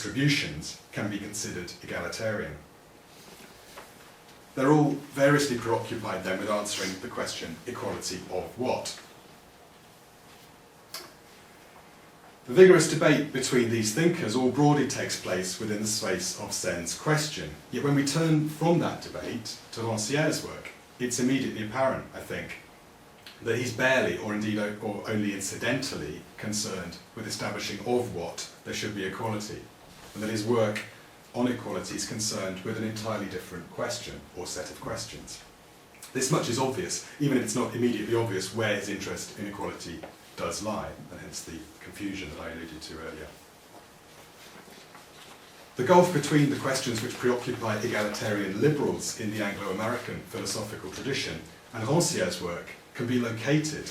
distributions can be considered egalitarian. They're all variously preoccupied then with answering the question, equality of what? The vigorous debate between these thinkers all broadly takes place within the space of Sen's question. Yet when we turn from that debate to Rancière's work, it's immediately apparent, I think, that he's barely, or indeed or only incidentally, concerned with establishing of what there should be equality, and that his work on equality is concerned with an entirely different question or set of questions. This much is obvious, even if it's not immediately obvious where his interest in equality does lie, and hence the confusion that I alluded to earlier. The gulf between the questions which preoccupy egalitarian liberals in the Anglo-American philosophical tradition and Rancière's work can be located,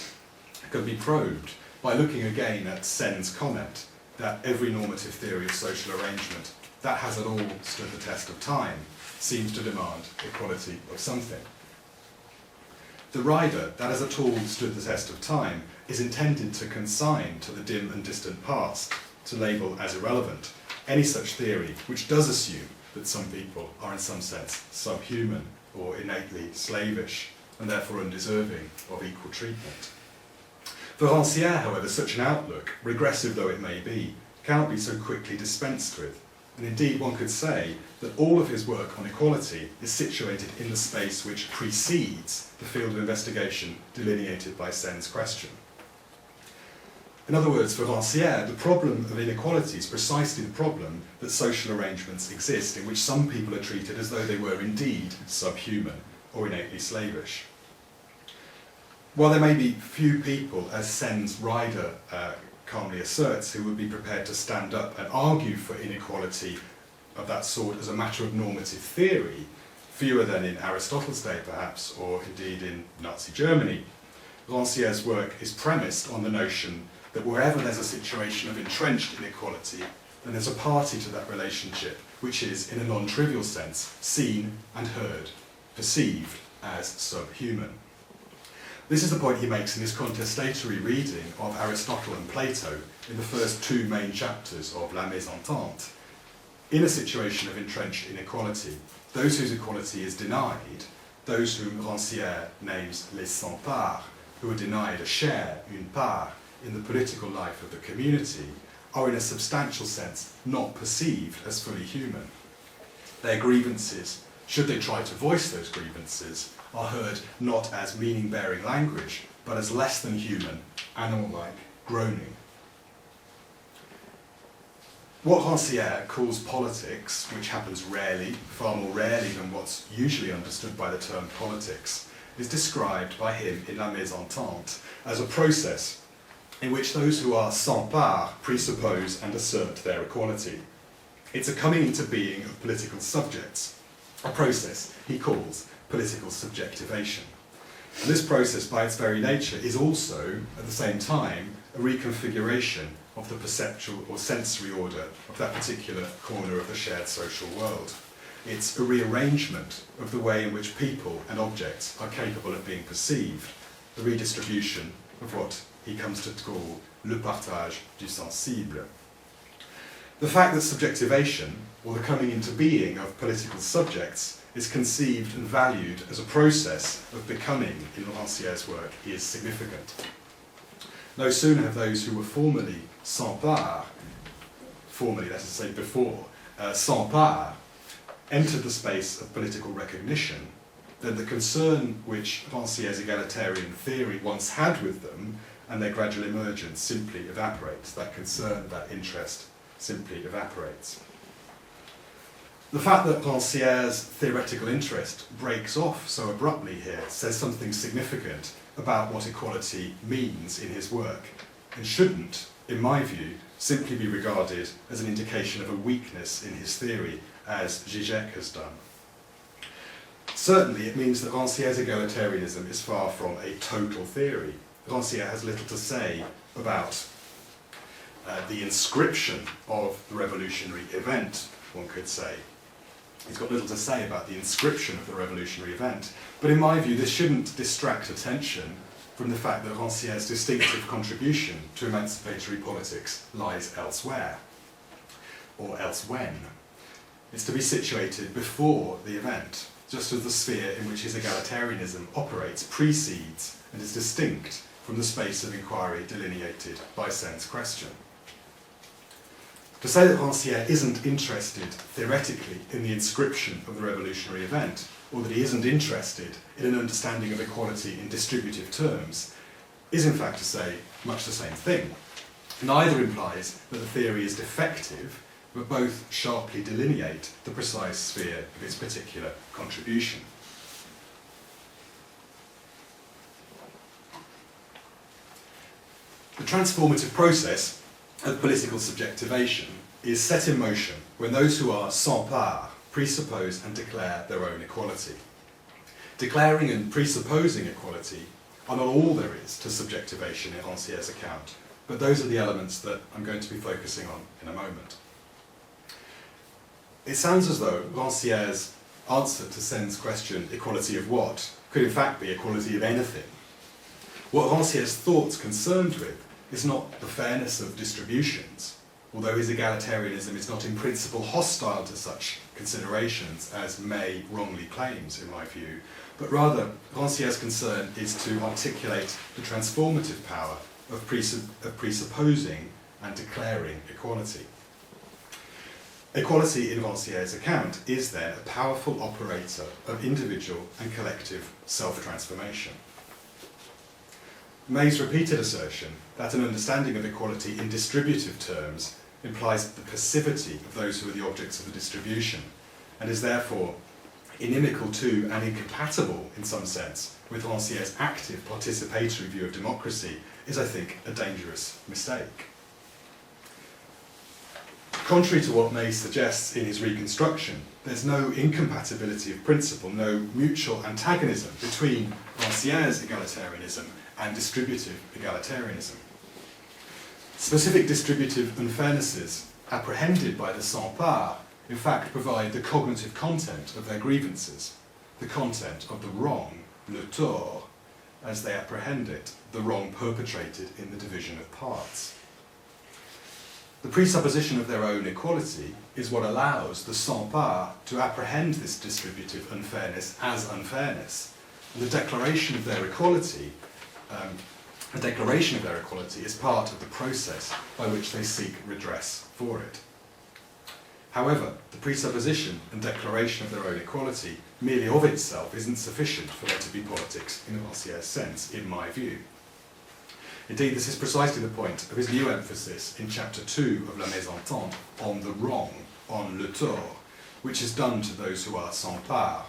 can be probed, by looking again at Sen's comment that every normative theory of social arrangement that has at all stood the test of time seems to demand equality of something. The rider that has at all stood the test of time is intended to consign to the dim and distant past, to label as irrelevant any such theory which does assume that some people are in some sense subhuman or innately slavish and therefore undeserving of equal treatment. For Rancière, however, such an outlook, regressive though it may be, cannot be so quickly dispensed with. And indeed, one could say that all of his work on equality is situated in the space which precedes the field of investigation delineated by Sen's question. In other words, for Rancière, the problem of inequality is precisely the problem that social arrangements exist in which some people are treated as though they were indeed subhuman or innately slavish. While there may be few people, as Sen's rider calmly asserts, who would be prepared to stand up and argue for inequality of that sort as a matter of normative theory, fewer than in Aristotle's day perhaps, or indeed in Nazi Germany, Rancière's work is premised on the notion that wherever there's a situation of entrenched inequality, then there's a party to that relationship which is, in a non-trivial sense, seen and heard, perceived as subhuman. This is the point he makes in his contestatory reading of Aristotle and Plato in the first two main chapters of La Mésentente. In a situation of entrenched inequality, those whose equality is denied, those whom Rancière names les sans part, who are denied a share, une part, in the political life of the community, are in a substantial sense not perceived as fully human. Their grievances, should they try to voice those grievances, are heard not as meaning-bearing language, but as less than human, animal-like groaning. What Rancière calls politics, which happens rarely, far more rarely than what's usually understood by the term politics, is described by him in La Mésentente as a process in which those who are sans part presuppose and assert their equality. It's a coming into being of political subjects, a process he calls political subjectivation. And this process, by its very nature, is also, at the same time, a reconfiguration of the perceptual or sensory order of that particular corner of the shared social world. It's a rearrangement of the way in which people and objects are capable of being perceived, the redistribution of what he comes to call le partage du sensible. The fact that subjectivation, or the coming into being of political subjects, is conceived and valued as a process of becoming in Rancière's work is significant. No sooner have those who were formerly sans part, formerly, let us say before, sans part, entered the space of political recognition, then the concern which Rancière's egalitarian theory once had with them and their gradual emergence simply evaporates. That concern, that interest simply evaporates. The fact that Rancière's theoretical interest breaks off so abruptly here says something significant about what equality means in his work, and shouldn't, in my view, simply be regarded as an indication of a weakness in his theory, as Zizek has done. Certainly, it means that Rancière's egalitarianism is far from a total theory. Rancière has little to say about the inscription of the revolutionary event, one could say. He's got little to say about the inscription of the revolutionary event, but in my view this shouldn't distract attention from the fact that Rancière's distinctive contribution to emancipatory politics lies elsewhere. or else when. It's to be situated before the event, just as the sphere in which his egalitarianism operates precedes and is distinct from the space of inquiry delineated by Sen's question. To say that Rancière isn't interested, theoretically, in the inscription of the revolutionary event, or that he isn't interested in an understanding of equality in distributive terms, is in fact to say much the same thing. Neither implies that the theory is defective, but both sharply delineate the precise sphere of its particular contribution. The transformative process of political subjectivation is set in motion when those who are sans part presuppose and declare their own equality. Declaring and presupposing equality are not all there is to subjectivation in Rancière's account, but those are the elements that I'm going to be focusing on in a moment. It sounds as though Rancière's answer to Sen's question, equality of what, could in fact be equality of anything. What Rancière's thought's concerned with is not the fairness of distributions, although his egalitarianism is not in principle hostile to such considerations as May wrongly claims, in my view, but rather Rancière's concern is to articulate the transformative power of presupposing and declaring equality. Equality in Rancière's account is then a powerful operator of individual and collective self-transformation. May's repeated assertion that an understanding of equality in distributive terms implies the passivity of those who are the objects of the distribution, and is therefore inimical to and incompatible, in some sense, with Rancière's active participatory view of democracy, is, I think, a dangerous mistake. Contrary to what May suggests in his reconstruction, there's no incompatibility of principle, no mutual antagonism between Rancière's egalitarianism and distributive egalitarianism. Specific distributive unfairnesses apprehended by the sans part, in fact, provide the cognitive content of their grievances, the content of the wrong, le tort, as they apprehend it, the wrong perpetrated in the division of parts. The presupposition of their own equality is what allows the sans part to apprehend this distributive unfairness as unfairness, and the declaration of their equality is part of the process by which they seek redress for it. However, the presupposition and declaration of their own equality merely of itself isn't sufficient for there to be politics in Rancière's sense, in my view. Indeed, this is precisely the point of his new emphasis in chapter 2 of La Mésentente on the wrong, on le tort, which is done to those who are sans part.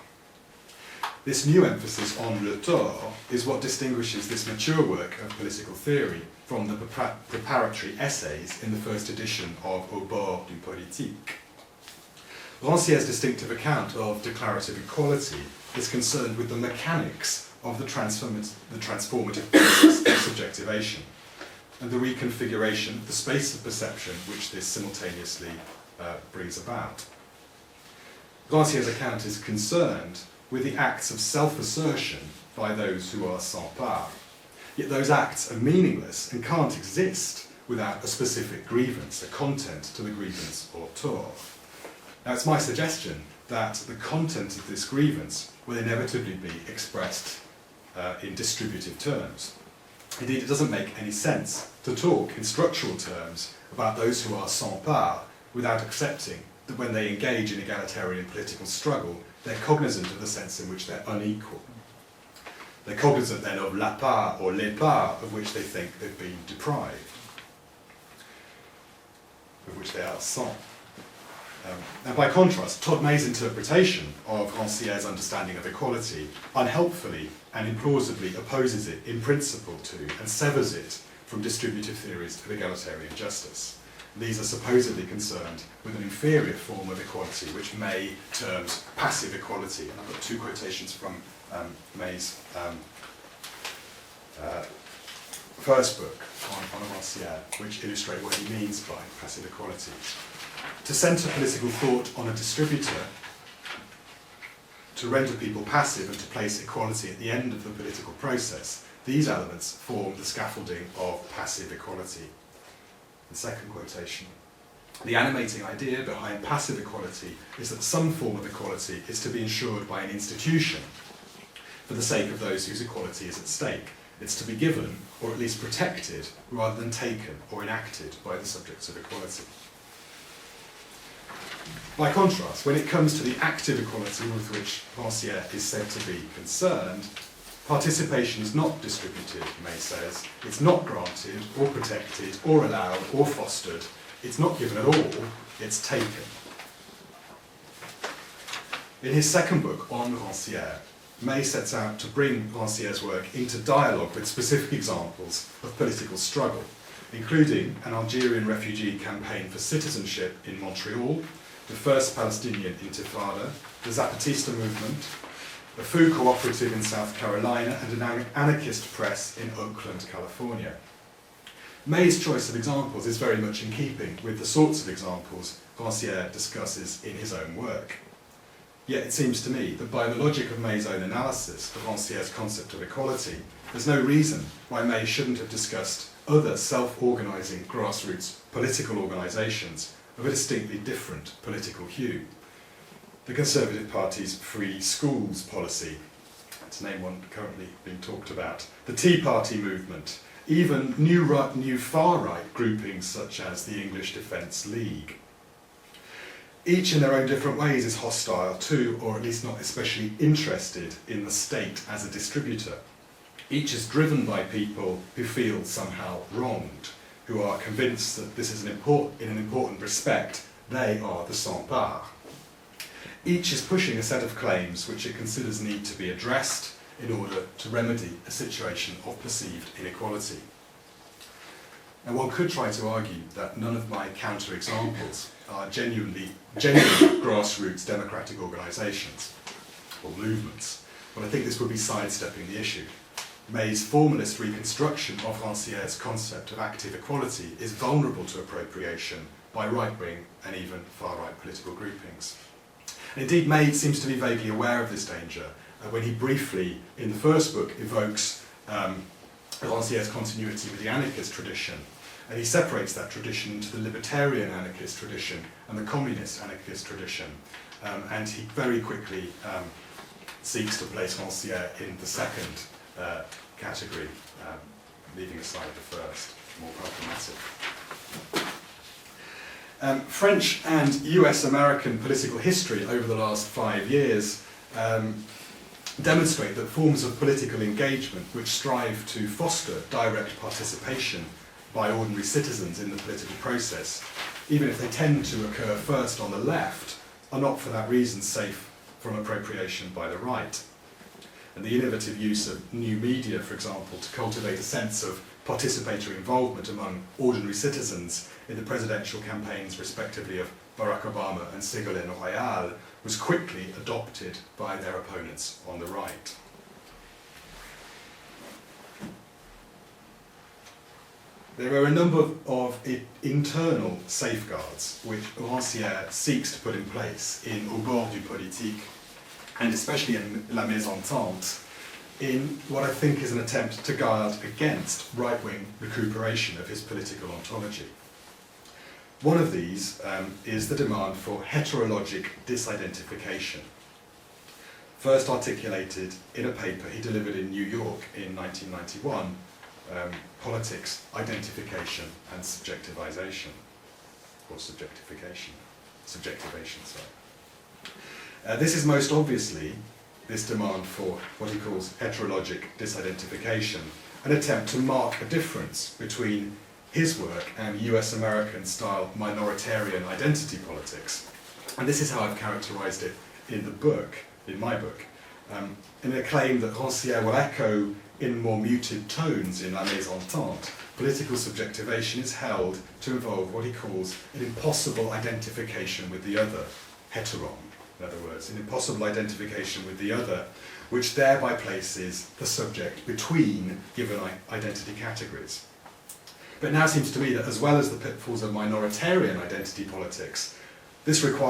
This new emphasis on le tort is what distinguishes this mature work of political theory from the preparatory essays in the first edition of Au bord du politique. Rancière's distinctive account of declarative equality is concerned with the mechanics of the transformative process of subjectivation and the reconfiguration of the space of perception which this simultaneously brings about. Rancière's account is concerned with the acts of self-assertion by those who are sans part. Yet those acts are meaningless and can't exist without a specific grievance, a content to the grievance or tort. Now, it's my suggestion that the content of this grievance will inevitably be expressed in distributive terms. Indeed, it doesn't make any sense to talk in structural terms about those who are sans part without accepting that when they engage in egalitarian political struggle, they're cognizant of the sense in which they're unequal. They're cognizant then of la part or les parts of which they think they've been deprived, of which they are sans. And by contrast, Todd May's interpretation of Rancière's understanding of equality unhelpfully and implausibly opposes it in principle to and severs it from distributive theories of egalitarian justice. These are supposedly concerned with an inferior form of equality, which May terms passive equality. And I've got two quotations from May's first book on Rancière, which illustrate what he means by passive equality. To centre political thought on a distributor, to render people passive and to place equality at the end of the political process, these elements form the scaffolding of passive equality. The second quotation. The animating idea behind passive equality is that some form of equality is to be ensured by an institution for the sake of those whose equality is at stake. It's to be given, or at least protected, rather than taken or enacted by the subjects of equality. By contrast, when it comes to the active equality with which Rancière is said to be concerned, participation is not distributed, May says. It's not granted, or protected, or allowed, or fostered. It's not given at all, it's taken. In his second book, On Rancière, May sets out to bring Rancière's work into dialogue with specific examples of political struggle, including an Algerian refugee campaign for citizenship in Montreal, the first Palestinian Intifada, the Zapatista movement, a food cooperative in South Carolina, and an anarchist press in Oakland, California. May's choice of examples is very much in keeping with the sorts of examples Rancière discusses in his own work. Yet it seems to me that by the logic of May's own analysis of Rancière's concept of equality, there's no reason why May shouldn't have discussed other self-organising grassroots political organisations of a distinctly different political hue. The Conservative Party's free schools policy, to name one currently being talked about, the Tea Party movement, even new far-right groupings such as the English Defence League. Each in their own different ways is hostile to, or at least not especially interested in, the state as a distributor. Each is driven by people who feel somehow wronged, who are convinced that this is in an important respect, they are the sans-part. Each is pushing a set of claims which it considers need to be addressed in order to remedy a situation of perceived inequality. Now, one could try to argue that none of my counter-examples are genuinely grassroots democratic organisations or movements, but I think this would be sidestepping the issue. May's formalist reconstruction of Rancière's concept of active equality is vulnerable to appropriation by right-wing and even far-right political groupings. And indeed, May seems to be vaguely aware of this danger when he briefly, in the first book, evokes Rancière's continuity with the anarchist tradition, and he separates that tradition into the libertarian anarchist tradition and the communist anarchist tradition, and he very quickly seeks to place Rancière in the second category, leaving aside the first, more problematic. French and US-American political history over the last 5 years demonstrate that forms of political engagement which strive to foster direct participation by ordinary citizens in the political process, even if they tend to occur first on the left, are not for that reason safe from appropriation by the right. And the innovative use of new media, for example, to cultivate a sense of participatory involvement among ordinary citizens in the presidential campaigns, respectively, of Barack Obama and Ségolène Royal, was quickly adopted by their opponents on the right. There are a number of internal safeguards which Rancière seeks to put in place in Au bord du politique, and especially in La Mésentente, in what I think is an attempt to guard against right-wing recuperation of his political ontology. One of these is the demand for heterologic disidentification, first articulated in a paper he delivered in New York in 1991, Politics, Identification and Subjectivization, or Subjectivation, sorry. This is most obviously, this demand for what he calls heterologic disidentification, an attempt to mark a difference between his work and US-American style minoritarian identity politics. And this is how I've characterized it in the book, in my book, in a claim that Rancière will echo in more muted tones in La Mésentente. Political subjectivation is held to involve what he calls an impossible identification with the other, heteron, in other words, an impossible identification with the other, which thereby places the subject between given identity categories. But it now seems to me that as well as the pitfalls of minoritarian identity politics, this requires